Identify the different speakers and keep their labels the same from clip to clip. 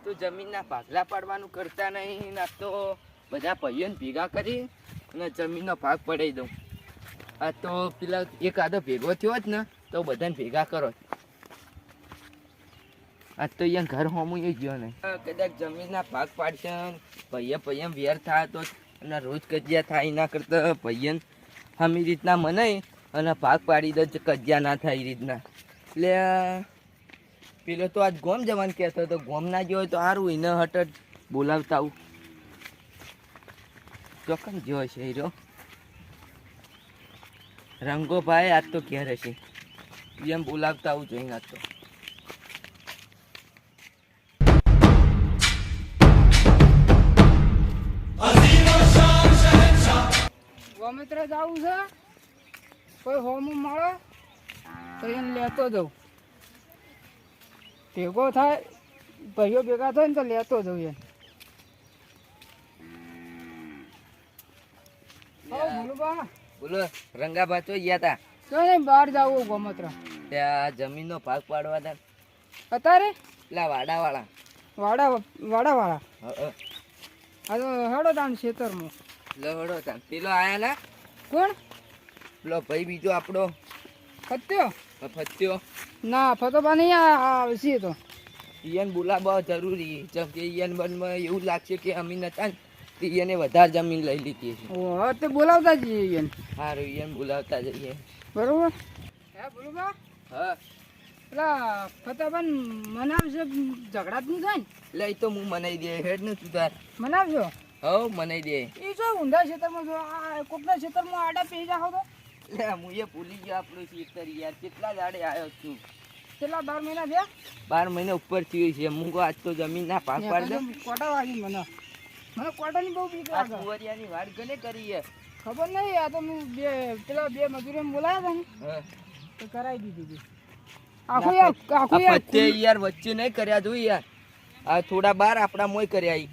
Speaker 1: તો જમીનના ભાગલા પાડવાનું કરતા નહીં. આ તો બધા ભાઈઓને ભેગા કરી અને જમીનનો ભાગ પડાવી દઉં. આ તો પેલા એક આદો ભેગો થયો જ ને તો બધાને ભેગા કરો. આ તો અહીંયા ઘર હોમું એ ગયો ને કદાચ જમીનના ભાગ પાડશે ભાઈએ વેર થાય તો અને રોજ કજિયા થાય એના કરતાં ભાઈને હમી રીતના મનાય અને ભાગ પાડી દે કજિયા ના થાય એ રીતના. એટલે પેલો તો આજ ગોમ જવાનું કહેતો હતો. ગોમ ના ગયો હોય તો સારું એને હટ બોલાવતા આવું. ચોકન જો છે હીરો રંગો ભાઈ આજ તો ઘેર હશે એમ બોલાવતા આવું જોઈએ. આજ તો
Speaker 2: ગોમિત્ર જવું છે કોઈ હોમું મળે તો એને લેતો જાઉં. ભેગો થાય ભાઈઓ ભેગા થાય ને તો લેતો જાઉં એને.
Speaker 1: બોલો રંગાભા તો ગયા તા
Speaker 2: તો નહીં બહાર જવું ગોમત્ર
Speaker 1: ત્યાં જમીનનો ભાગ પાડવા હતા
Speaker 2: અત્યારે
Speaker 1: પેલા વાડા
Speaker 2: વાળા આ તો હેડો તાણ ખેતરમાં
Speaker 1: લહડો તા પેલો આયા ના
Speaker 2: કોણ
Speaker 1: પેલો ભાઈ બીજો આપણો
Speaker 2: ફત્યો
Speaker 1: ફત્યો
Speaker 2: ના ફતોબા નહીં આવશે તો
Speaker 1: ઈયન બોલાવવા જરૂરી જેમ કે ઈયન મનમાં એવું લાગશે કે અમી નતા ને તો ઈયને વધારે જમીન લઈ લીધી છે.
Speaker 2: ઓ તે બોલાવતા જઈએ એને.
Speaker 1: સારું ઈયન બોલાવતા જઈએ.
Speaker 2: બરોબર હે બોલુબા
Speaker 1: હા
Speaker 2: પેલા ફતોબાન મનાવશે ઝઘડા જ નહીં થાય ને
Speaker 1: એટલે એ તો હું મનાઈ દે હેડ ને તું તાર
Speaker 2: મનાવજો.
Speaker 1: હવ મનાઈ દે.
Speaker 2: એ જો ઊંધા ખેતરમાં જો આ કોકના ખેતરમાં આડા પી જાવ તો
Speaker 1: એટલે હું એ ભૂલી ગયો આપણું ખેતર યાર કેટલા દાડે આવ્યો છું.
Speaker 2: કેટલા 12 મહિના થયા
Speaker 1: 12 મહિના ઉપર થયું છે. હું કહું આજ તો જમીન ના ભાગ પાડી દે.
Speaker 2: કોટા વાગી મને કોટાની બહુ બીક લાગે.
Speaker 1: કુંવરિયાની વાત ગને કરી છે
Speaker 2: ખબર નહીં આ તો હું પેલા બે મજૂરી બોલાયા હતા ને
Speaker 1: હા
Speaker 2: તો કરાવી દીધી હતી. આખું
Speaker 1: યાર વચ્ચે નહીં કર્યા તું યાર. આ થોડા બાર આપણા મોય કર્યા ઈ.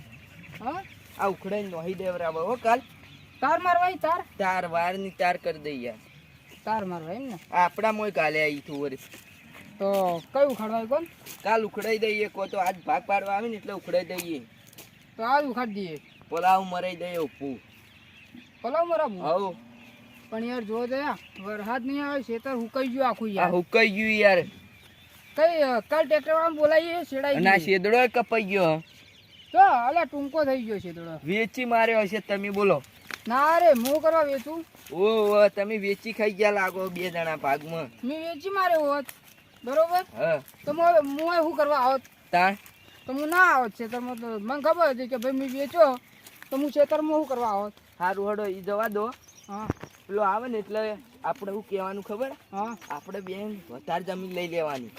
Speaker 2: હા
Speaker 1: આ ઉખડાઈ નોહી દેવરાવે હો કાલ.
Speaker 2: તાર મારવાય
Speaker 1: તાર વાર ની તાર કરી દઈ યાર.
Speaker 2: તાર મારવાય એમ ને
Speaker 1: આપણા મોય કાલે આવી તું
Speaker 2: તો કયું ઉખાડવાય કોણ
Speaker 1: કાલ ઉખડાઈ દઈએ કો તો આજ ભાગ પાડવા આવે ને એટલે ઉખડાઈ દઈએ.
Speaker 2: તો આજ ઉખાડી દઈએ.
Speaker 1: પલાવ મરાઈ દઈએ ઉપું
Speaker 2: પલાવ મરાવું
Speaker 1: હવ
Speaker 2: પણ યાર જો દયા વરસાદ નહીં આવે ખેતર હુકાઈ ગયું આખું યાર.
Speaker 1: હુકાઈ ગયું યાર.
Speaker 2: કઈ કાલ ટ્રેક્ટર વાળા બોલાવીએ છેડાઈ
Speaker 1: ના શેદડો કપાઈ ગયો
Speaker 2: તો અલા ટૂંકો થઈ ગયો છેદડો.
Speaker 1: વેચી માર્યો હશે તમે બોલો.
Speaker 2: ના રે હું કરવા વેચું.
Speaker 1: ઓ તમે વેચી ખાઈ ગયા લાગો બે જણા ભાગમાં.
Speaker 2: મેં વેચી માર્યો હોત બરોબર
Speaker 1: હા
Speaker 2: તો હું શું કરવા આવત
Speaker 1: તાણ
Speaker 2: તો હું ના આવત ખેતરમાં. તો મને ખબર હતી કે ભાઈ મેં વેચો તો હું ખેતરમાં શું કરવા આવત.
Speaker 1: સારું હડો એ જવા દો.
Speaker 2: હા
Speaker 1: પેલો આવે ને એટલે આપણે શું કહેવાનું ખબર
Speaker 2: હા
Speaker 1: આપણે બેન વધારે જમીન લઈ લેવાની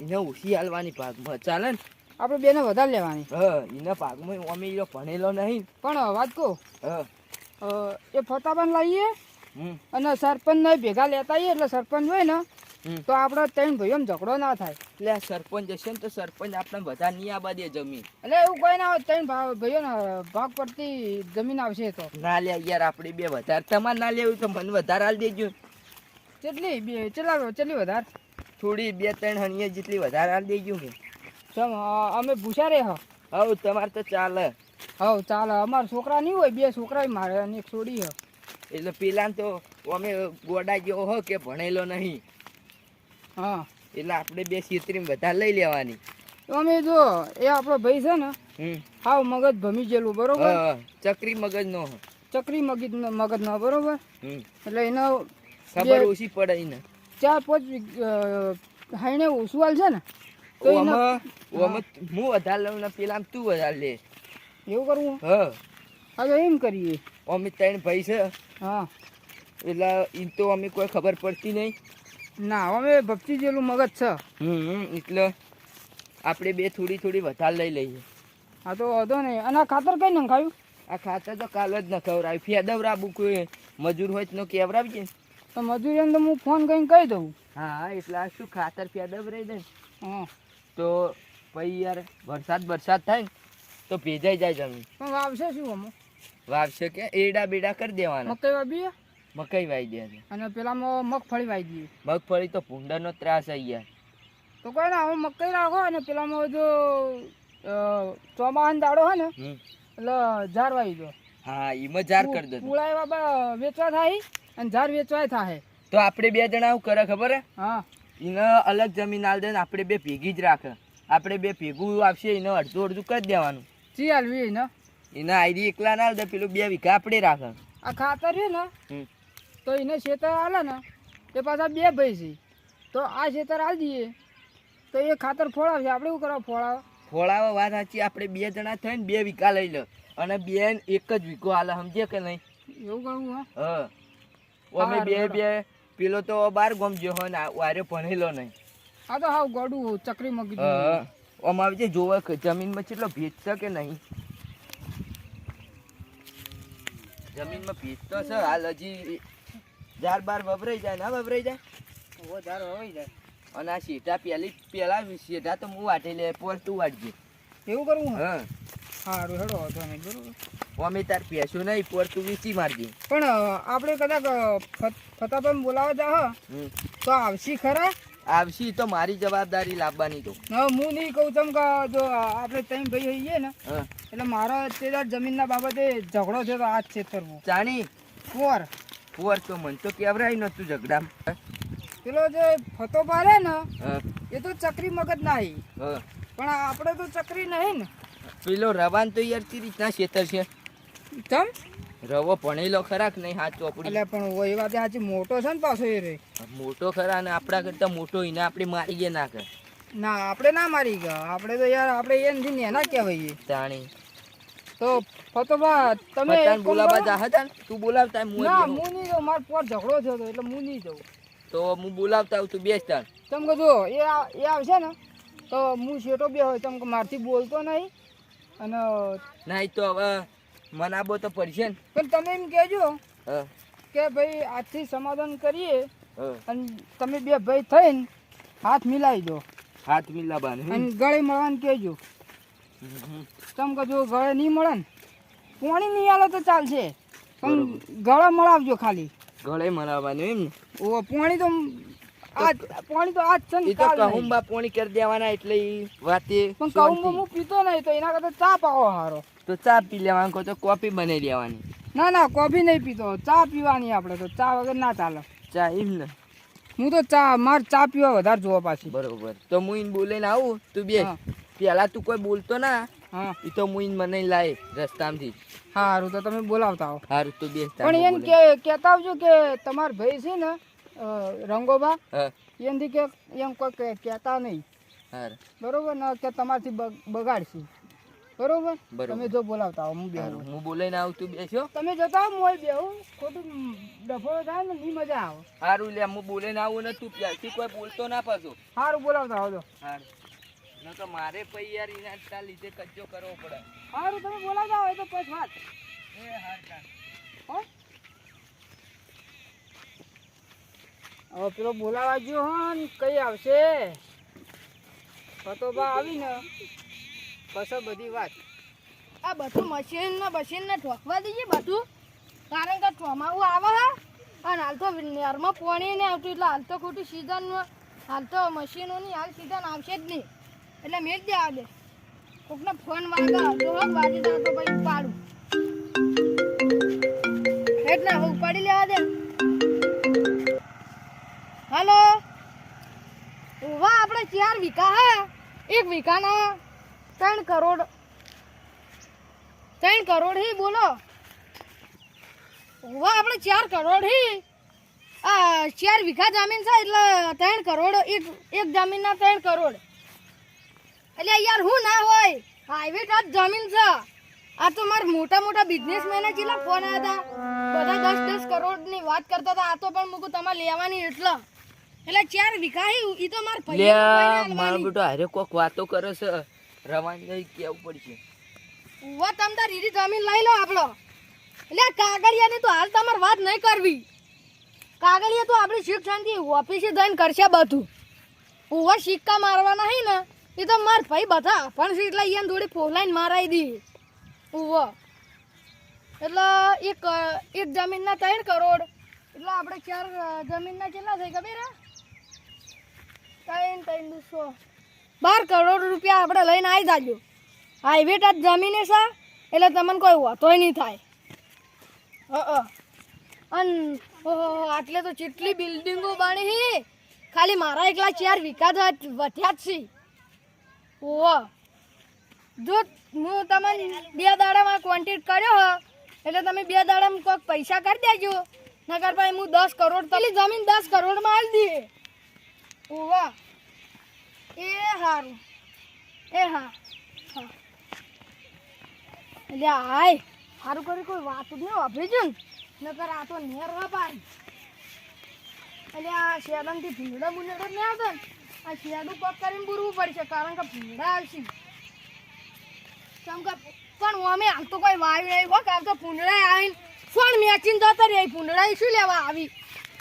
Speaker 1: એને ઓછી હાલવાની ભાગમાં ચાલે ને.
Speaker 2: આપણે બેને વધારે લેવાની.
Speaker 1: હા એના ભાગમાં અમે એ ભણેલો નહીં
Speaker 2: પણ વાત કહું
Speaker 1: હા
Speaker 2: એ ફતાબાન લાવીએ અને સરપંચ ભેગા લેતા આવીએ એટલે સરપંચ હોય ને તો આપણે ત્રણ ભાઈઓ ઝઘડો ના થાય.
Speaker 1: એટલે આ સરપંચ હશે ને તો સરપંચ આપણે બધા નહીં આબા દે જમીન.
Speaker 2: એટલે એવું કોઈ ના હોય ત્રણ ભાઈઓ ભાગ પડતી જમીન આવશે તો
Speaker 1: ના લે યાર આપણે બે વધારે તમારે ના લેવું તો મને વધારે હાલ દેજો.
Speaker 2: કેટલી બે કેટલી વધારે
Speaker 1: થોડી 2-3 હણીએ જેટલી વધારે હાલ દેજો કે
Speaker 2: અમે પૂછા રે
Speaker 1: હવ તમારે તો ચાલે.
Speaker 2: હવ ચાલે અમારા છોકરા નહીં હોય 2 છોકરા મારે અને એક છોડી હ
Speaker 1: એટલે પેલા તો અમે ગોડા જેવો હો કે ભણેલો નહીં.
Speaker 2: હા
Speaker 1: એટલે આપણે બે છેતરી વધારે લઈ લેવાની.
Speaker 2: તો અમે જો એ આપણો ભાઈ છે ને હાવ મગજ ભમી ગયેલું બરોબર.
Speaker 1: ચકરી મગજ નો
Speaker 2: ચકરી મગજ નો બરોબર. એટલે એનો
Speaker 1: ખબર ઓછી પડે એને
Speaker 2: 4-5 હાઈને ઉસવાલ છે ને તો
Speaker 1: હું વધારે લઉં ને પેલા તું વધારે લે
Speaker 2: એવું કરવું.
Speaker 1: હા
Speaker 2: હવે એમ કરીએ.
Speaker 1: અમે 3 ભાઈ છે
Speaker 2: હા
Speaker 1: એટલે એમ તો અમે કોઈ ખબર પડતી નહીં.
Speaker 2: ના અમે ભક્તિ જેલું મગજ છે.
Speaker 1: એટલે આપણે બે થોડી વધારે લઈ લઈએ.
Speaker 2: હા તો વાંધો નહીં. અને આ ખાતર કઈ નખાયું.
Speaker 1: આ ખાતર તો કાલ જ ન ખવડાવ્યું. ફેદવરાવું કોઈ મજૂર હોય તો કેવડાવીએ
Speaker 2: તો મજૂરી તો હું ફોન કરીને કહી દઉં.
Speaker 1: હા એટલે આ શું ખાતર ફેદવરાઈ દે
Speaker 2: હા
Speaker 1: તો પછી યાર વરસાદ થાય ને તો ભેજાઈ જાય જમીન.
Speaker 2: પણ વાવશે શું અમુક
Speaker 1: વાવશે કે એડા બેડા કરી દેવાના.
Speaker 2: મકઈ વાવીએ
Speaker 1: મકઈ વાવી દે છે.
Speaker 2: અને પેલામાં મગફળી વાવી દઈએ.
Speaker 1: મગફળી તો ભૂંડાનો ત્રાસ આવી ગયા.
Speaker 2: તો કોઈ ના હવે મકઈ રાખો અને પેલામાં જો ચોમાહાન દાડો હે ને
Speaker 1: હમ.
Speaker 2: એટલે ઝાર વાવી દો.
Speaker 1: હા એમાં જાર કરી દે.
Speaker 2: પૂળા એવા વેચવા થાય અને ઝાર વેચવાય થાય.
Speaker 1: તો આપણે બે જણા શું કરે ખબર હે?
Speaker 2: હા
Speaker 1: એને અલગ જમીન આલ દે ને આપણે બે ભેગી જ રાખે. આપણે બે ભેગું આપશે એને અડધું અડધું કરી દેવાનું.
Speaker 2: ચી હાલવી ને
Speaker 1: એને આઈડી એકલા ના આલ દે, પેલું 2 વીઘા આપણે રાખે.
Speaker 2: આ ખાતર છે ને
Speaker 1: હમ.
Speaker 2: તો એને ખેતર હાલે ને એ પાછા 2 ભાઈ છે તો આ ખેતર હાલ દઈએ તો એ ખાતર ફોડાવશે. આપણે શું કરવા ફોડાવે?
Speaker 1: ફોળાવા વાત સાચી. આપણે 2 જણા થઈને 2 વીઘા લઈ લે અને બેન એક જ વીઘો હાલે, સમજે કે નહીં?
Speaker 2: એવું કરવું?
Speaker 1: હા અમે બે પેલો તો 12 ગોમ જો હોય ને વારે ભણેલો નહીં.
Speaker 2: આ તો હાવ ગોડું ચકરી મગી.
Speaker 1: હા આમ આવી જે જોવા જમીનમાં કેટલો ભેજ છે કે નહીં? જમીનમાં ભેજ તો છે. હાલ હજી 4-12 વવરાઈ જાય ના વવરાઈ જાય?
Speaker 2: વધારે હોય જાય.
Speaker 1: અને આ શેઠા પેલા શેઠા તો હું વાટી લે, પોર તું વાટજે.
Speaker 2: એવું કરવું?
Speaker 1: હા
Speaker 2: સારું હેડો વાંધો નહીં. બરોબર
Speaker 1: અમે તાર પેશું નહીં, પોર તું વીચી મારજે.
Speaker 2: પણ આપણે કદાચ ફતાભાઈ બોલાવા જા તો આવશી ખરા?
Speaker 1: આવશી તો મારી જવાબદારી લાવવાની. તો
Speaker 2: હું નહીં કહું તમ કે જો આપણે ત્રણ ભાઈ હોઈએ ને
Speaker 1: હા
Speaker 2: એટલે મારા તે જમીનના બાબતે ઝઘડો છે તો આ જ છેતરવું.
Speaker 1: જાણી પોર તો મન તો કેવરાય નતું ઝઘડામાં.
Speaker 2: પેલો જે ફતો પાડે ને
Speaker 1: હા
Speaker 2: એ તો ચકરી મગજ નહીં,
Speaker 1: હા
Speaker 2: પણ આપણે તો ચકરી નહીં ને.
Speaker 1: પેલો રવાન તો યાર તી રીતના ખેતર છે.
Speaker 2: ચમ
Speaker 1: રવો ભણેલો ખરા કે નહીં? હાથ ચોપડી
Speaker 2: એટલે પણ એ વાત સાચી, મોટો છે ને પાછો એ રે.
Speaker 1: મોટો ખરા ને આપણા કરતા મોટો એને આપણે મારી ગયા નાખે.
Speaker 2: ના આપણે ના મારી ગયા, આપણે તો યાર આપણે એનથી નેના કહેવાય.
Speaker 1: જાણી
Speaker 2: તો ફતોબા તમે
Speaker 1: પતાન બોલાવા જા હતા ને? તું બોલાવતા હું
Speaker 2: ના
Speaker 1: બેહું.
Speaker 2: હું નહીં જાઉં, મારો પોર ઝઘડો થયો હતો એટલે હું નહીં જાઉં.
Speaker 1: તો હું બોલાવતા આવું, તું બેસ તાર.
Speaker 2: તમ કે જો એ આવશે ને તો હું શેઠો બે હોય તમ કે મારથી બોલતો નહીં અને
Speaker 1: નહીં તો હવે મનાબો તો પડશે ને.
Speaker 2: પણ તમે એમ કહેજો
Speaker 1: હા
Speaker 2: કે ભાઈ આજથી સમાધાન કરીએ
Speaker 1: હા
Speaker 2: અને તમે 2 ભાઈ થઈને હાથ મિલાવી દો
Speaker 1: હાથ મિલાવાનું.
Speaker 2: અને ગળે મળવાનું કહેજો. તમ કે જો ગળે નહીં મળે ને પાણી નહીં આલે તો ચાલશે પણ ગળે મળાવજો ખાલી.
Speaker 1: ગળે મરાવવાનું એમ ને?
Speaker 2: ઓ પાણી તો પાણી તો આજ છે ને
Speaker 1: એ તો
Speaker 2: કાલ નહીં.
Speaker 1: કહુંબા પોણી કરી દેવાના એટલે ઈ વાતે
Speaker 2: પણ
Speaker 1: શાંતિ.
Speaker 2: કહું હું પીતો નહીં તો એના કરતા ચા પાવો હારો.
Speaker 1: તો ચા પી લેવાનું કહો તો કોફી બનાવી લેવાની.
Speaker 2: ના કોફી નહીં પીતો, ચા પીવાની. આપણે તો ચા વગર ના ચાલે.
Speaker 1: ચા એમ ને?
Speaker 2: હું તો મારે ચા પીવા વધારે જોવા પાછી.
Speaker 1: બરોબર. તો હું ઈને બોલીને આવું, તું બે
Speaker 2: હા.
Speaker 1: પેલા તું કોઈ બોલતો ના.
Speaker 2: હા
Speaker 1: એ તો હું ઈને મને લાય રસ્તામાંથી.
Speaker 2: સારું તો તમે બોલાવતા આવો.
Speaker 1: સારું તું બે.
Speaker 2: પણ એને કહેતા આવજો કે તમાર ભાઈ છે ને રંગોબા
Speaker 1: હા
Speaker 2: એનાથી કે એમ કોઈ કહેતા નહીં.
Speaker 1: સારું
Speaker 2: બરોબર ને કે તમારથી બગાડશે. બરોબર
Speaker 1: બરોબર.
Speaker 2: તમે જો બોલાવતા આવો હું બેહું.
Speaker 1: હું બોલાઈને આવું, તું બેસ્યો.
Speaker 2: તમે જતા આવો મોય બેહું, ખોટું ડફોળો થાય ને નહીં મજા આવે.
Speaker 1: સારું લે, હું બોલાઈને આવું ને તું ત્યારથી કોઈ બોલતો ના પાછો.
Speaker 2: સારું બોલાવતા આવો.
Speaker 1: સારું. ન તો મારે પછી યાર એના તાર લીધે કજ્જો કરવો પડે.
Speaker 2: સારું તમે બોલાવતા હોય તો પછી વાત.
Speaker 1: એ હાર ચાલ.
Speaker 2: હો હવે પેલો બોલાવા ગયો હો ને કઈ આવશે ફતોબા આવીને પછી બધી વાત.
Speaker 3: આ બધું મશીનને ઠોકવા દઈએ બધું, કારણ કે ચોમાવું આવે હે અને હાલ તો નેરમાં પાણી નહીં આવતું એટલે હાલ તો ખોટું સિઝનમાં હાલ તો મશીનોની હાલ સિઝન આવશે જ નહીં એટલે મેં જ દેવા દે. કોકને ફોન વાગે આવતો હોત વાજી જાય તો ભાઈ ઉપાડું એટલે હવે ઉપાડી લેવા દે. હલો ઉભા આપણે 4 વીઘા હે, 1 વીઘાના 3 કરોડ હી બોલો. ઉભા આપણે 4 કરોડ હી 4 વીઘા જમીન છે એટલે 3 કરોડ એક જમીનના 3 કરોડ એટલે યાર હું ના હોય હાઈવે ટચ જમીન છે. આ તો મારા મોટા બિઝનેસમેન જેટલા ફોન આવ્યા હતા, બધા 10 કરોડની વાત કરતા હતા. આ તો પણ મૂકું તમારે લેવાની એટલે 4 વીઘા હી ઈ તો માર ભાઈ
Speaker 1: મારો બેટો હારે કોક વાતો કરે છે. રવાન નહીં કેવું પડશે.
Speaker 3: ઉવા તમ તાર રીરી જમીન લઈ લો આપણો. એટલે કાગળિયાની તો હાલ તમારે વાત નહીં કરવી. કાગળિયા તો આપણે શિક્ષણથી ઓફિસે જઈને કરશે બધું. ઉવા સિક્કા મારવાના હે ને એ તો માર ભાઈ બધા પણ છે એટલે અહીંયા થોડી ફોલાઈને મારાઈ દી. ઉવા એટલે એક જમીનના 3 કરોડ એટલે આપણે 4 જમીનના કેટલા થઈ ખબર હે? 3 200 12 કરોડ રૂપિયા આપણે લઈને આવી જાજો. હાઈવે ટચ જમીને છે એટલે તમને કોઈ હોતોય નહીં થાય. અન આટલે તો જેટલી બિલ્ડિંગો બની હી ખાલી મારા એકલા 4 વીઘા તો વધ્યા જ છે. ઓહો જો હું તમને 2 દાડામાં કોન્ટેક્ટ કર્યો હો એટલે તમે 2 દાડામાં કોઈક પૈસા કરી દેજો, નકર ભાઈ હું 10 કરોડ પેલી જમીન 10 કરોડમાં આલી દઈએ. ઓહો એ હારું એ હા હા એટલે હાય સારું કરી કોઈ વાત જ નહીં વાપરી છું ને, નકર આ તો નેરવા પાડી. એટલે આ શેડામાંથી ભીંડા બુંડા નહીં આવતો ને, આ શેડું પગ કરીને બુરવું પડશે કારણ કે ભીંડા આવશે. કેમ કે પણ અમે હાલ તો કોઈ વાયુ નહીં હો, કામ તો ભૂંડળા આવીને સોણ મેચીને જતા રહે. ભૂંડળા શું લેવા આવી?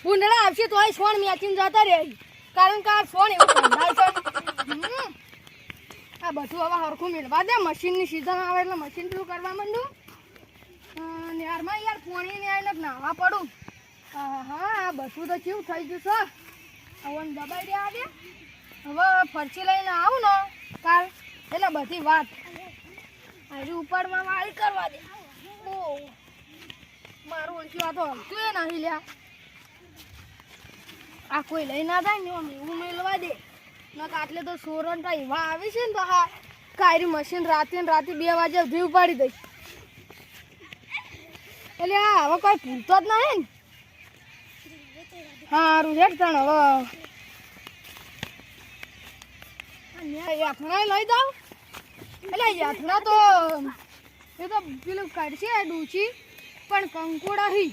Speaker 3: ભૂંડળા આવશે તો સોણ મેચીને જતા રહે કારણ કે આ સોણ એવું ભંડાય છે. આ બધું હવે હરખું મેળવા દે. મશીનની સિઝન આવે એટલે મશીન પેલું કરવા માંડું. નેરમાં યાર પાણી ને આવીને નાહવા પડું. હા આ બધું તો કેવું થઈ ગયું છે. હવે દબાઈ દેવા દે. હવે ફરસી લઈને આવું ને કાલ એટલે બધી વાત હજુ ઉપાડમાં વાળી કરવા દે. મારું ઓળખ્યું આ તો હલતું એ નહીં લ્યા. આ કોઈ લઈ ના થાય ને એવું મેળવા દે. આટલે તો સોરંટા એવા આવે છે ને તો હા કાયરી મશીન રાતે 2 વાગે સુધી ઉપાડી દઈશ. એટલે હા હવે કોઈ ભૂલતો જ નહીં ને. સારું હેઠ તણ હવે યાથણા લઈ જાઉં. એટલે યાથણા તો એ તો પેલું કાઢશે ડૂચી પણ કંકોડા હી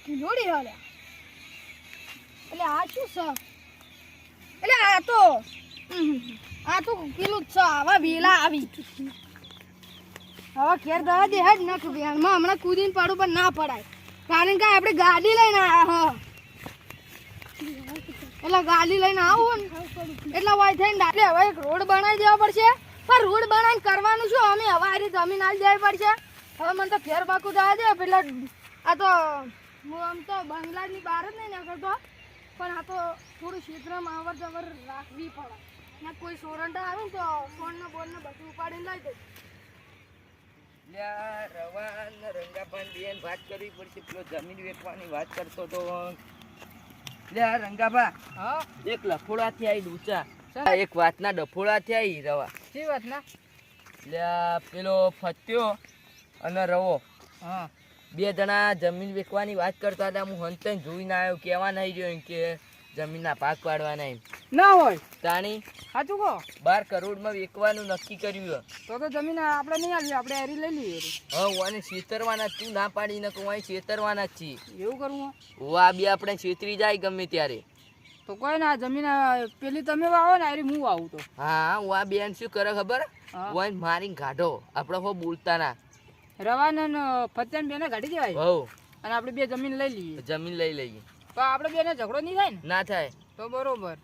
Speaker 3: કિલોડી હાલ્યા. એટલે આ શું છે? એટલે આ તો પેલું જ છે. આવા વેલા આવી હવે ઘેર દવા દે જ નખ વેલમાં હમણાં કૂદીને પાડું પણ ના પડાય કારણ કે આપણે ગાડી લઈને આવ્યા. એટલે ગાડી લઈને આવું ને એટલે વાય થઈને ડાલે હવે એક રોડ બનાવી દેવા પડશે. પણ રોડ બનાવીને કરવાનું શું? અમે હવે આ રીતે જમીન આવી દેવી પડશે. હવે મને તો ફેર પાકું થવા દે. પેલા આ તો હું આમ તો બંગલાની બહાર જ નહીં નીકળતો પણ આ તો થોડું ક્ષેત્રમાં અવર જવર રાખવી પડે ને. કોઈ સોરંટા આવે ને તો ફોનને બોલને બધું ઉપાડીને લઈ દે.
Speaker 1: રવા ને રંગાભાઈ બેન વાત કરવી પડશે. પેલો જમીન વેચવાની વાત કરતો તો રંગાભા
Speaker 2: હા
Speaker 1: એક લફોડાથી આવી ડૂચા એક વાતના ડફોડાથી આવી રવા.
Speaker 2: શી વાત ના?
Speaker 1: પેલો ફત્યો અને રવો
Speaker 2: હા
Speaker 1: 2 જણા જમીન વેચવાની વાત કરતા હતા. હું હંતે જોઈને આવ્યો. કહેવા નહીં જોયું કે જમીનના ભાગ પાડવાના એમ
Speaker 2: ના હોય
Speaker 1: તાણી
Speaker 2: સાચું કહો.
Speaker 1: 12 કરોડમાં વેચવાનું નક્કી કર્યું.
Speaker 2: તો જમીન આપણે નહીં આવી, આપણે એરી લઈ લઈએ.
Speaker 1: અને છેતરવાના તું ના પાડીને કહું અહીં છેતરવાના જ છીએ.
Speaker 2: એવું કરવું?
Speaker 1: આ બી આપણે છેતરી જાય ગમે ત્યારે.
Speaker 2: તો કોઈ ના જમીન પેલી તમે વાવો ને એરી હું વાવું તો.
Speaker 1: હા હું આ બેન શું કરે ખબર? ઓય મારી ગાઢો આપણે હો બોલતા ના.
Speaker 2: રવાને ફત્યાન બેને ગાડી દેવાય
Speaker 1: હો
Speaker 2: અને આપણે 2 જમીન લઈ લઈએ.
Speaker 1: જમીન લઈ લઈએ
Speaker 2: તો આપણે બેને ઝઘડો નહીં થાય ને?
Speaker 1: ના થાય.
Speaker 2: તો બરોબર.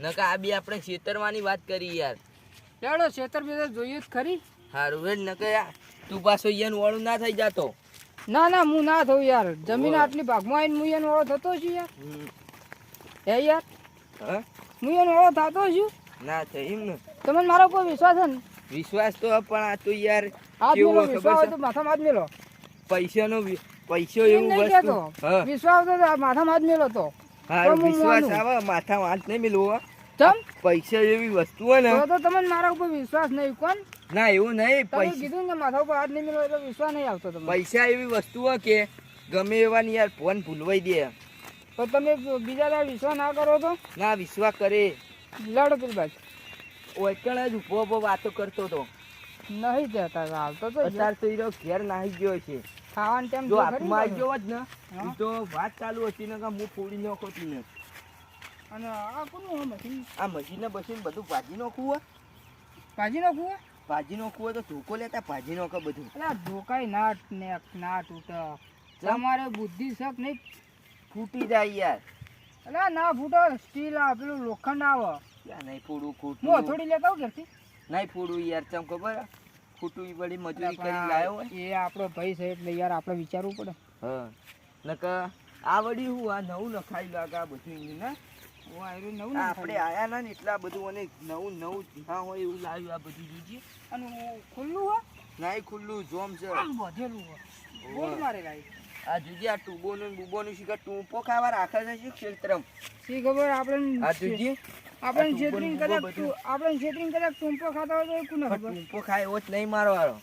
Speaker 1: નકા આ બી આપણે છેતરવાની વાત કરી યાર.
Speaker 2: લેડો છેતર બેતર જોઈએ જ ખરી.
Speaker 1: હારું વેડ નકે યાર તું પાછો ઈયન વાળું ના થઈ જાતો.
Speaker 2: ના ના હું ના થઉં યાર. જમીન આટલી ભાગમાં આવીને હું ઈયન વાળો થતો છું યાર. હે યાર હું ઈયન વાળો થતો છું
Speaker 1: ના થાય એમ ને.
Speaker 2: તમને મારો કોઈ વિશ્વાસ છે ને?
Speaker 1: વિશ્વાસ તો પણ આ તો યાર
Speaker 2: હાથ
Speaker 1: કેવું
Speaker 2: મેલો.
Speaker 1: ખબર
Speaker 2: વિશ્વાસ હોય
Speaker 1: છે?
Speaker 2: તો માથામાં હાથ મેલો.
Speaker 1: પૈસો
Speaker 2: એમ
Speaker 1: એવું
Speaker 2: નહીં
Speaker 1: વસ્તુ.
Speaker 2: કહેતો.
Speaker 1: હા
Speaker 2: વિશ્વાસ હોય તો માથામાં હાથ મેલો તો.
Speaker 1: હારું
Speaker 2: તો હું
Speaker 1: વિશ્વાસ
Speaker 2: માનું.
Speaker 1: આવે માથા વાંચ નહીં મિલવો.
Speaker 2: ચમ
Speaker 1: પૈસા એવી વસ્તુ હોય ને
Speaker 2: તો તમને મારા ઉપર વિશ્વાસ નહીં. કોણ
Speaker 1: ના એવું નહીં.
Speaker 2: તમે કીધું ને માથા ઉપર હાથ નહીં મેલો એટલે વિશ્વાસ નહીં આવતો તમને.
Speaker 1: પૈસા એવી વસ્તુ હોય કે ગમે એવાની યાર ફોન ભૂલવાઈ દે.
Speaker 2: તો તમે બીજા દાડે વિશ્વાસ ના કરો તો
Speaker 1: ના વિશ્વાસ કરે.
Speaker 2: લડો પેલી બાજુ.
Speaker 1: ઓયકણ જ ઉભો વાતો કરતો તો.
Speaker 2: નહીં જતા હાલતો તો
Speaker 1: અત્યારે તો ઈરો ઘેર નાહી ગયો છે.
Speaker 2: ખાવાનો ટાઈમ
Speaker 1: જો હાથમાં આવી ગયો જ ને
Speaker 2: હા.
Speaker 1: ઈ તો વાત ચાલુ હતી ને કે હું ફોડી નાખો તીને.
Speaker 2: અને આ કોનું મશીન
Speaker 1: આ મશીનને બસીને બધું ભાજી નાખવું હોય.
Speaker 2: ભાજી નાખવું હોય?
Speaker 1: ભાજી નાખવું હોય તો ધોકો લેતા ભાજી નાખો બધું.
Speaker 2: એટલે આ ધોકાય ના તૂટે. તમારે બુદ્ધિ શક નહીં
Speaker 1: ફૂટી જાય યાર.
Speaker 2: એટલે આ ના ફૂટો. સ્ટીલ આ પેલું લોખંડ આવે.
Speaker 1: યાર નહીં ફોડવું
Speaker 2: હું
Speaker 1: ખોટું.
Speaker 2: હથોડી લેતા આવું ઘેરથી.
Speaker 1: નહીં ફોડવું યાર ચમ ખબર ખોટું ઈ વળી મજૂરી કરીને લાવ્યો હોય.
Speaker 2: એ આપણો ભાઈ છે એટલે યાર આપણે વિચારવું પડે.
Speaker 1: હા નકર આ વળી હું આ નવું નખાઈ લાગે આ બધું ઈ ને
Speaker 2: ઓ આયરું નવું
Speaker 1: આ
Speaker 2: ના
Speaker 1: આપણે આયા ના ને એટલા બધું અને નવું નવું ના હોય એવું લાવ્યું આ બધું જોજે.
Speaker 2: અને ખુલ્લું હો
Speaker 1: નાય ખુલ્લું જોમ છે.
Speaker 2: આમ બધેલું હો બોર્ડ મારેલા છે.
Speaker 1: આ જોજે આ ટૂબોનું ને બુબોનું શીખર ટૂંપો ખાવા રાખે છે શું ક્ષેત્રમ.
Speaker 2: શી ખબર આપણે
Speaker 1: આ જોજે
Speaker 2: આપણે
Speaker 1: આ
Speaker 2: છેતરીને
Speaker 1: ટૂંપો
Speaker 2: કદાચ
Speaker 1: બધું.
Speaker 2: આપણે છેતરીને કદાચ ટૂંપો ખાતા હોય તો કોને
Speaker 1: પણ
Speaker 2: ખબર
Speaker 1: ટૂંપો ખાય એવો જ નહીં મારો વાળો.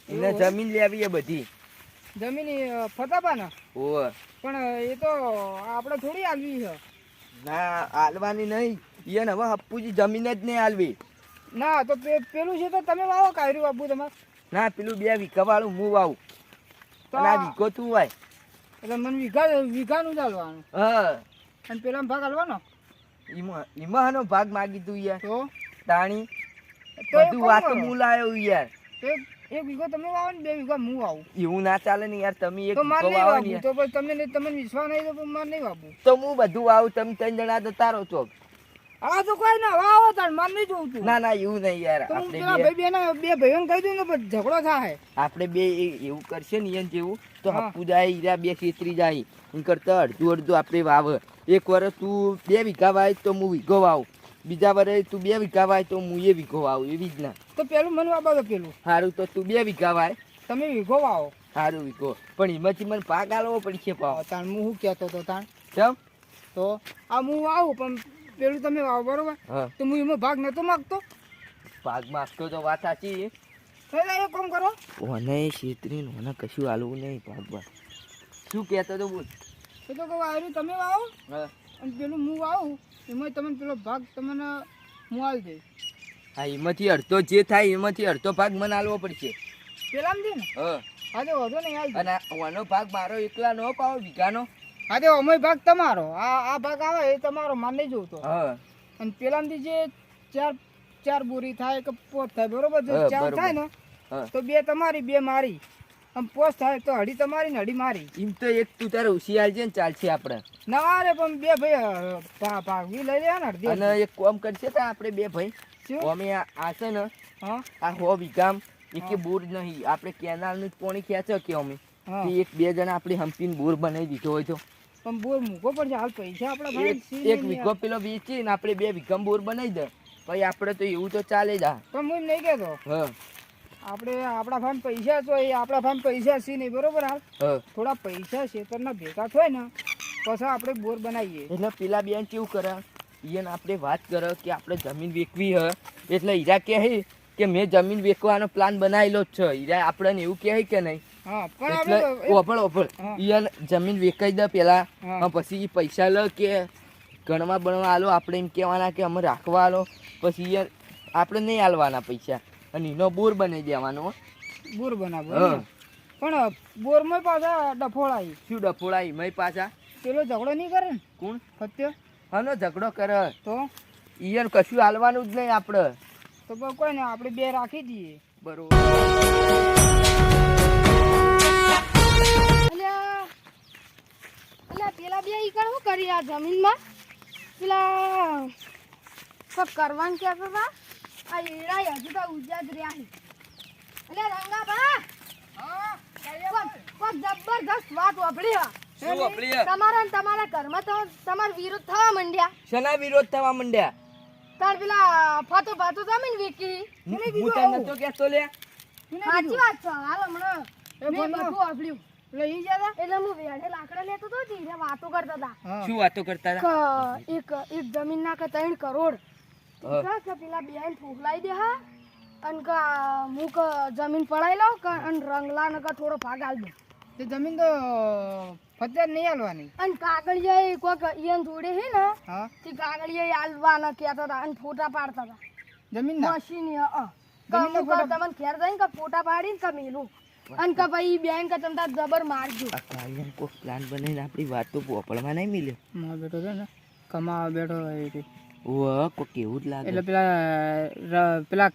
Speaker 1: એને
Speaker 2: એવું?
Speaker 1: જમીન લેવી એ બધી.
Speaker 2: જમીન ફતાપાના
Speaker 1: ઓવે.
Speaker 2: પણ એ તો આપણે થોડી આવી છે.
Speaker 1: ના આલવાની નહીં. એને હવે હપ્પુજી જમીન જ નહીં આલવી.
Speaker 2: ના તો પેલું છે તો તમે વાવો કાયરું બાબુ તમારે
Speaker 1: ના પેલું 2 વીઘા વાળું હું વાવું.
Speaker 2: તો
Speaker 1: અને આ વીઘો તું વાય.
Speaker 2: એટલે મને વીઘાનું ચાલવાનું
Speaker 1: હા
Speaker 2: અને પેલા ભાગ હાલવાનો
Speaker 1: એમાં આનો ભાગ માગી તું યાર.
Speaker 2: તો
Speaker 1: તાણી
Speaker 2: તો એક
Speaker 1: બધું
Speaker 2: કામ
Speaker 1: વાતો
Speaker 2: કરો.
Speaker 1: હું લાયો યાર.
Speaker 2: એક વીઘો તમે વાવો ને 2 વીઘા હું વાવું
Speaker 1: એવું ના ચાલે ને યાર. તમે એક
Speaker 2: તો મારે
Speaker 1: વીઘો
Speaker 2: નહીં
Speaker 1: વાવો ને
Speaker 2: વાવું
Speaker 1: યાર.
Speaker 2: તો પછી તમને વિશ્વાસ નહીં તો મારે નહીં વાવું
Speaker 1: તો હું બધું વાવું. તમે 3 જણા તો તારો ચોક.
Speaker 2: આ તો કોઈ ના વાવો તાર મારે નહીં જોવું તું
Speaker 1: ના ના એવું નહીં યાર.
Speaker 2: તો હું
Speaker 1: આપણે
Speaker 2: પેલા
Speaker 1: બે
Speaker 2: ભાઈ ભાઈઓને કહી દઉં ને પછી ઝઘડો થાય
Speaker 1: આપણે બે એવું કરશે ને યાર જેવું તો
Speaker 2: હા.
Speaker 1: હપ્પુ જાય હીરા 2 ખેતરી જાય. એમ કરતા અડધું આપણે વાવ. એક વર્ષ તું 2 વીઘા વાય તો હું વીઘો વાવ. બીજા વર્ષે તું 2 વીઘા વાય તો હું એ વીઘો વાવું. એવી જ ના.
Speaker 2: તો પેલું મને વાપો તો પેલું
Speaker 1: સારું તો તું 2 વીઘા વાય.
Speaker 2: તમે વીઘો વાવો
Speaker 1: સારું વીઘો. પણ એમાંથી મને ભાગ આલવો પડશે પાવ.
Speaker 2: તાણ હું શું કહેતો હતો તાણ
Speaker 1: કેમ?
Speaker 2: તો આ હું વાવું પણ પેલું તમે વાવો બરોબર
Speaker 1: હા
Speaker 2: તો હું એમાં ભાગ નતો માગતો
Speaker 1: ભાગ માગતો તો વાત સાચી.
Speaker 2: એટલે એક કામ કરો
Speaker 1: ઓને છેતરીને ઓને કશું આલવું નહીં ભાગ. શું કહેતો તો બોલ.
Speaker 2: એ તો કહું આયરું તમે વાવો
Speaker 1: હા
Speaker 2: અને પેલું હું વાવું એમાં તમને પેલો ભાગ તમને હું આલ દઈશ
Speaker 1: હા એમાંથી અડધો જે થાય એમાંથી અડધો ભાગ મને આલવો પડશે.
Speaker 2: પેલામ દે ને
Speaker 1: હા
Speaker 2: હા તો વધુ નહીં આલ દે
Speaker 1: અને ઓનો ભાગ મારો એકલા નો પાવ વીઘાનો.
Speaker 2: હા તો અમય ભાગ તમારો આ ભાગ આવે એ તમારો માન નહીં જોતો
Speaker 1: હા
Speaker 2: અને પેલામથી જે ચાર બોરી થાય કે 5 થાય બરોબર જો
Speaker 1: હા,
Speaker 2: 4
Speaker 1: બરોબર.
Speaker 2: થાય ને
Speaker 1: હા
Speaker 2: તો 2 તમારી 2 મારી આમ 5 થાય તો અઢી તમારી ને અઢી મારી
Speaker 1: એમ તો એક તું તારે ઉછી આલજે ને ચાલશે આપણે.
Speaker 2: ના રે પણ 2 ભાઈ ભાગવી લઈ લે ને અડધી
Speaker 1: અને એક કામ કરશે તો આપણે 2 ભાઈ
Speaker 2: શું?
Speaker 1: અમે આ છે ને
Speaker 2: હા
Speaker 1: આ 100 વીઘામ
Speaker 2: હા.
Speaker 1: એકે બોર નહીં આપણે કેનાલનું જ પાણી ખેંચો કે અમે
Speaker 2: હા
Speaker 1: તે 1-2 જણા આપણે હંપીને બોર બનાવી દીધો હોય તો
Speaker 2: પણ બોર મૂકો પડશે હાલ પૈસા આપણા ભાઈ
Speaker 1: એક વીઘો પેલો વેચીને આપણે 2 વીઘામાં બોર બનાવી દે. પછી આપણે તો એવું તો ચાલે જ. આ
Speaker 2: પણ હું એમ નહીં કહેતો
Speaker 1: હા
Speaker 2: આપણે આપણા ભાઈ પૈસા તો એ આપણા ભાઈ પૈસા છે નહીં બરોબર હાલ
Speaker 1: હા
Speaker 2: થોડા પૈસા શેતરના ભેગા થાય ને પછી આપણે બોર બનાવીએ
Speaker 1: એટલે પેલા બેન કેવું કરે ઈયન આપણે વાત કરે કે આપણે જમીન વેચવી હ એટલે હીરા કહે કે મેં જમીન વેચવાનો પ્લાન બનાવેલો જ છે. હીરા આપણને એવું કહે કે નહીં.
Speaker 2: હા પણ
Speaker 1: એટલે
Speaker 2: આપણે તો
Speaker 1: ઓફળ
Speaker 2: હા.
Speaker 1: ઈયન જમીન વેચાઈ દે પેલા.
Speaker 2: હા.
Speaker 1: હા, પછી ઈ પૈસા લે કે ગણવા બણવા આલો આપણે એમ કહેવાના કે અમે રાખવા આલો. પછી ઈયન આપણે નહીં આલવાના પૈસા અને એનો બોર બનાવી દેવાનો હો.
Speaker 2: બોર બનાવો
Speaker 1: હા.
Speaker 2: પણ બોરમાં પાછા ડફોળાઈ
Speaker 1: શું ડફોળા એમાંય પાછા
Speaker 2: પેલો ઝઘડો નહીં કરે ને
Speaker 1: કોણ
Speaker 2: સત્ય
Speaker 1: હનો ઝઘડો કરે
Speaker 2: તો
Speaker 1: ઈયન કશું આલવાનું જ નહીં આપણે.
Speaker 2: તો પણ કોઈ ને આપણે 2 રાખી દઈએ
Speaker 1: બરોબર.
Speaker 3: અલ્યા પેલા બે ઈ શું કરી આ જમીનમાં પેલા કોક કરવાનું કહેતા હતા આ હીરા હજુ તો ઉજ્યા જ રહ્યા છે અલ્યા રંગાબા કોક જબરદસ્ત વાત વાપરી હા
Speaker 1: શું વાપરી હે?
Speaker 3: તમારા ને તમારા ઘરમાં તો તમાર વિરોધ થવા માંડ્યા
Speaker 1: શેના વિરોધ થવા માંડ્યા?
Speaker 3: તાર પેલા ફાતો ફાતો જમીન વેચી
Speaker 1: હું તને નતો કહેતો લે.
Speaker 3: સાચી વાત છે હાલ હમણાં
Speaker 2: એ
Speaker 3: મેં
Speaker 2: બોલો.
Speaker 3: બધું વાપર્યું
Speaker 2: એટલે ઈ જતા
Speaker 3: એટલે હું વેડે લાકડા લેતો તો ધીરે વાતો કરતા હતા
Speaker 2: હા
Speaker 1: શું વાતો કરતા હતા?
Speaker 3: એક જમીન ના કે 3 કરોડ
Speaker 1: હા.
Speaker 3: કા કે પેલા બેન ફૂગલાઈ દે હા અન કા હું કે જમીન પડાઈ લઉં કે અન રંગલા ને કે થોડો ભાગ આલ દઉં
Speaker 2: તે જમીન તો ફતેર નહીં હાલવાની
Speaker 3: અન કાગળિયા કોક ઈયન જોડે હે ને
Speaker 2: હા
Speaker 3: તે કાગળિયા આલવાના કહેતા હતા અન ફોટા પાડતા હતા
Speaker 2: જમીન ના
Speaker 3: મશીન
Speaker 2: જમીનના ફોટા-
Speaker 3: તમને ઘેર જઈને કે ફોટા પાડીને કે મેલું અન કે ભાઈ બેન કે તમે જબર મારજો
Speaker 1: આ કાળિયાને કોક પ્લાન બનાવીને આપણી વાતો પોપડમાં નહીં મિલ્યો.
Speaker 2: મારો બેટો છે ને કમાવા બેઠો હોય છે.
Speaker 1: ઓહ કોક એવું જ લાગે.
Speaker 2: એટલે પેલા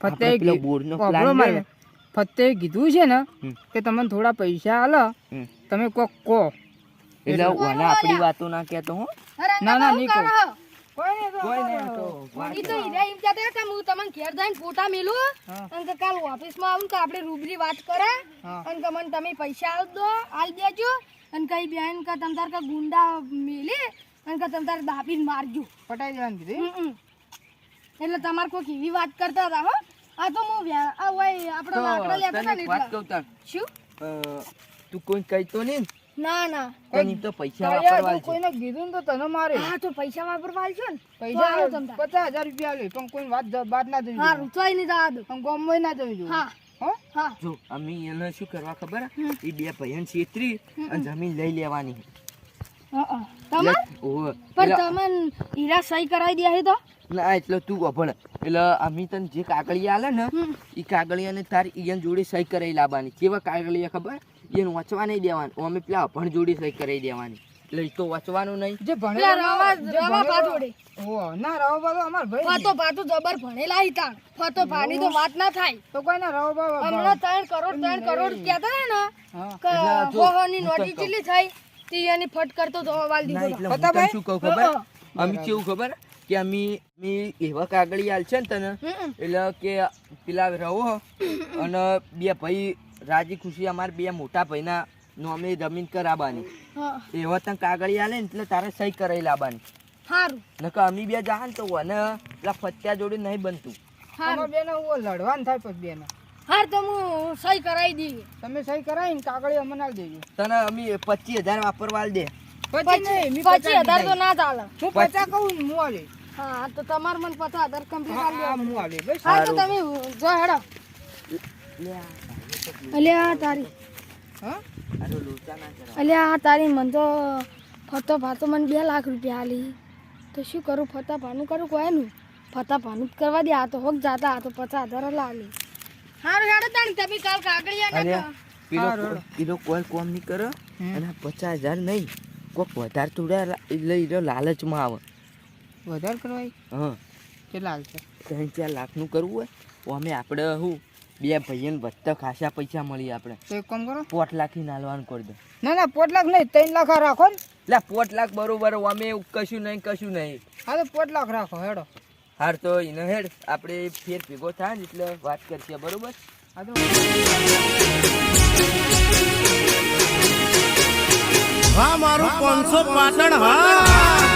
Speaker 2: ફતે
Speaker 1: આપણે પેલો બોરનો plan ને?
Speaker 2: ફતે કીધું છે ને
Speaker 1: હમ.
Speaker 2: કે તમને થોડા પૈસા આલો
Speaker 1: હમ.
Speaker 2: તમે કોક કહો
Speaker 1: એટલે ઓને આપણી વાતો ના કહેતો હો.
Speaker 2: ના, ના, નહીં કહું.
Speaker 3: કરો
Speaker 2: કોઈ નહીં તો
Speaker 1: કોઈ નહીં તો વાત
Speaker 3: ઈ તો હીરા એમ કહેતા હતા કે હું તમને ઘેર જઈને ફોટા મેલું
Speaker 2: હા.
Speaker 3: અને કે કાલ ઓફિસમાં આવું ને તો આપણે રૂબરી વાત કરે
Speaker 2: હા.
Speaker 3: અને કે મને તમે પૈસા આલ દેજો અને કઈ બેન કે તમ તાર કે ગુંડા મેલી અને કે તમે તારે દાબીને મારજો.
Speaker 2: પટાઈ દેવાનું કીધું
Speaker 3: એટલે તમારે કોઈક એવી વાત કરતા હતા હો. આ તો હું આ હોય આપણા લાકડા લેતા હતા
Speaker 1: તને
Speaker 3: ને
Speaker 1: એક વાત
Speaker 3: એટલે.
Speaker 1: કહું તાર.
Speaker 3: શું?
Speaker 1: તું કોઈ કહીતો નહીં ને?
Speaker 3: ના ના.
Speaker 1: તને તો પૈસા
Speaker 2: તારે
Speaker 1: વાપરવા
Speaker 2: તું કોઈને કીધું ને તો તને મારે
Speaker 3: હા તો પૈસા વાપરવા આલશો ને.
Speaker 2: પૈસા
Speaker 3: તો આલો તમ તાર.
Speaker 2: 50,000 રૂપિયા લે પણ કોઈ વાત ના જવી
Speaker 3: હારું તોય નહીં જવા દો.
Speaker 2: પણ ગામમાં ના જવી જોઈએ
Speaker 3: હા
Speaker 2: હો
Speaker 3: હા.
Speaker 1: જો અમે એને શું કરવા ખબર એ બે ભાઈઓને છેતરી અને જમીન લઈ લેવાની
Speaker 3: તમાર
Speaker 1: ઓહો.
Speaker 3: પણ
Speaker 1: એટલે-
Speaker 3: તમને હીરા સહી કરાવી દે તો
Speaker 1: ના એટલે તું અભણ એટલે અમે તને જે કાગળિયા આલે ને એ કાગળિયાને તારી ઈયન જોડે સહી કરાવી લાવવાની. કેવા કાગળિયા ખબર? એને વાંચવા નહીં દેવાનું. અમે પેલા અભણ જોડે સહી કરાવી દેવાની. એટલે એ તો વાંચવાનું નહીં.
Speaker 2: જે
Speaker 3: પેલા રવા પાછોડે
Speaker 2: ઓ ના રવા બાબા અમાર ભાઈ
Speaker 3: ફતો ફાતું જબર ભણેલા હતા. ફતો ફાની તો વાત ના થાય.
Speaker 2: તો કોઈ ના રવા બાબા
Speaker 3: હમણાં 3 કરોડ કહેતા હતા ને
Speaker 2: હા
Speaker 3: કે
Speaker 1: એટલે જો,
Speaker 3: હોહોની
Speaker 1: હું
Speaker 3: નોટી
Speaker 1: કહું.
Speaker 3: કેટલી થઈ તે એની ફટ કરતો તો વાલ
Speaker 1: ના,
Speaker 3: દીધો
Speaker 1: એટલે
Speaker 3: તો.
Speaker 1: હું તને શું કહું ખબર?
Speaker 3: હા.
Speaker 1: અમે કેવું ખબર કે અમે એવા કાગળિયા આલ છે ને તને એટલે કે પેલા રહો અને બે ભાઈ રાજી ખુશી અમારે બે મોટા ભાઈના નોમે જમીન કરાવવાની.
Speaker 3: હા
Speaker 1: એવા તને કાગળિયા આલે ને એટલે તારે સહી કરાવી લાવવાની.
Speaker 3: હારું
Speaker 1: નકર અમે બે જા ને તો અને પેલા ફત્યા જોડે નહીં બનતું.
Speaker 3: હારું
Speaker 2: તમારા બેને હું લડવાનું થાય પછી બેને
Speaker 3: હાર તો હું સહી કરાવી દઈએ.
Speaker 2: તમે સહી કરાવીને કાગળી અમને આલી દેજો
Speaker 1: તને અમે 25,000 વાપરવા આલ દે.
Speaker 2: પછી નહીં મેં
Speaker 3: 25,000 તો ના ચાલે.
Speaker 2: હું 50 કહું ને હું આલે
Speaker 3: હા તો તમાર મને 50,000 કમ્પ્લીટ આલી
Speaker 2: હા
Speaker 3: દેવાનું.
Speaker 2: હું આલે બસ
Speaker 3: હા તો તમે જો હેડો. અલ્યા તારી
Speaker 2: હા
Speaker 1: આરો લોચા ના કરાવ.
Speaker 3: અલ્યા તારી મન તો ફતો ફાતો મને 2 લાખ રૂપિયા આલી તો શું કરું? ફતા ભાનું કરું કોઈનું ફતા ભાનું જ કરવા દે. આ તો હોક જાતા આ તો 50,000 લાલી. હારું હેડો તાણી તમે કાલ કાગળિયા
Speaker 1: અરે
Speaker 3: ના
Speaker 1: પેલો કોઈ કોમ નહીં કરે અને 50,000 નહીં કોક વધારે થોડા લઈ રહ્યો લાલચમાં આવે.
Speaker 2: વધારે કરવાય
Speaker 1: હા
Speaker 2: કેટલા હાલ છે
Speaker 1: 3-4 લાખનું કરવું હોય તો અમે આપણે શું બે ભાઈઓને વધતા ખાસા પૈસા મળી આપણે
Speaker 2: તો એક કામ કરો
Speaker 1: 5 લાખથી નાલવાનું કરી દો.
Speaker 2: ના ના 5 લાખ નહીં 3 લાખ રાખો ને
Speaker 1: એટલે 5 લાખ બરોબર અમે કશું નહીં.
Speaker 2: હા તો 5 લાખ રાખો હેડો
Speaker 1: હાર તો એને હેડ આપણે ફેર ભેગો થાય ને એટલે વાત કરશે બરોબર.
Speaker 2: હા તો
Speaker 4: હા મારું 500 પાટણ હા